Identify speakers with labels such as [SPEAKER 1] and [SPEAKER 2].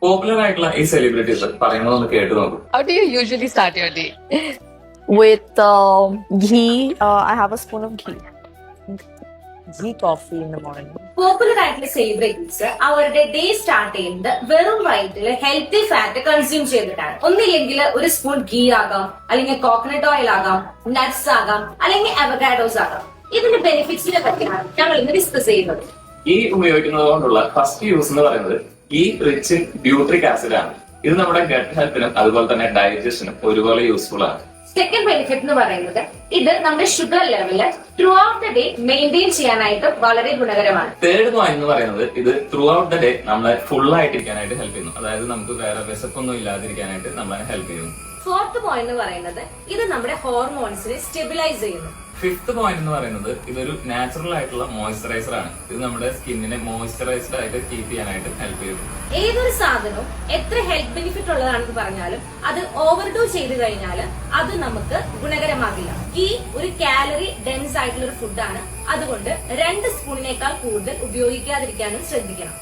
[SPEAKER 1] Popular ആയിട്ടുള്ള ഈ celebrities പറയുന്നതൊന്ന് കേട്ടു നോക്കും.
[SPEAKER 2] How do you usually start your day?
[SPEAKER 3] With ghee. I have a spoon of ghee. Ghee coffee in the morning.
[SPEAKER 4] Popular ആയിട്ടുള്ള celebrities അവരുടെ day start ചെയ്യുന്നത് വെറും വയറ്റിൽ ഹെൽത്തി ഫാറ്റ് കൺസ്യൂം ചെയ്തിട്ടാണ്. ഒന്നില്ലെങ്കിൽ ഒരു സ്പൂൺ ഗീ ആകാം, അല്ലെങ്കിൽ കോക്കനട്ട് ഓയിൽ ആകാം, നട്ട്സ് ആകാം, അല്ലെങ്കിൽ അവക്കാഡോസ് ആകാം. ഇതിന്റെ ബെനിഫിറ്റ്സിനെ പറ്റിയാണ് ഞങ്ങൾ ഇന്ന് ഡിസ്കസ് ചെയ്യുന്നത്.
[SPEAKER 1] ഈ ഉപയോഗിക്കുന്നത് കൊണ്ടുള്ള ഫസ്റ്റ് യൂസ് എന്ന് പറയുന്നത് ഈ റിച്ച് ഇൻ ബ്യൂട്രിക് ആസിഡ് ആണ്. ഇത് നമ്മുടെ ഗട്ട് ഹെൽത്തിനും അതുപോലെ തന്നെ ഡൈജഷനും ഒരുപോലെ യൂസ്ഫുൾ ആണ്.
[SPEAKER 4] സെക്കൻഡ് ബെനിഫിറ്റ് എന്ന് പറയുന്നത് ഇത് നമ്മുടെ sugar level through out the day maintain ചെയ്യാനായിട്ട് വളരെ ഗുണകരമാണ്.
[SPEAKER 1] തേർഡ് പോയിന്റ് എന്ന് പറയുന്നത് ഇത് ത്രൂ ഔട്ട് ദ ഡേ നമ്മളെ ഫുൾ ആയിട്ടിരിക്കാനായിട്ട് ഹെൽപ്പ് ചെയ്യുന്നു. അതായത് നമുക്ക് വേറെ വിശപ്പൊന്നും ഇല്ലാതിരിക്കാനായിട്ട് നമ്മളെ ഹെൽപ്പ് ചെയ്യുന്നു.
[SPEAKER 4] ഫോർത്ത് പോയിന്റ് എന്ന് പറയുന്നത് ഇത് നമ്മുടെ ഹോർമോൺസിനെ സ്റ്റെബിലൈസ് ചെയ്യുന്നു.
[SPEAKER 1] ഫിഫ്ത് പോയിന്റ് എന്ന് പറയുന്നത് ഇതൊരു നാച്ചുറൽ ആയിട്ടുള്ള മോയ്സ്ചറൈസർ ആണ്. ഇത് നമ്മുടെ സ്കിന്നിനെ മോയ്സ്ചറൈസ്ഡ് ആയിട്ട് കീപ്പ് ചെയ്യാനായിട്ട് ഹെൽപ്പ് ചെയ്യുന്നു.
[SPEAKER 4] ഏതൊരു സാധനവും എത്ര ഹെൽത്ത് ബെനിഫിറ്റ് ഉള്ളതാണെന്ന് പറഞ്ഞാലും അത് ഓവർഡൂ ചെയ്ത് കഴിഞ്ഞാൽ അത് നമുക്ക് ഗുണകരമാകില്ല. ഈ ഒരു കാലറി ഡെൻസ് ആയിട്ടുള്ള ഒരു ഫുഡാണ്. അതുകൊണ്ട് 2 സ്പൂണിനേക്കാൾ കൂടുതൽ ഉപയോഗിക്കാതിരിക്കാനും ശ്രദ്ധിക്കണം.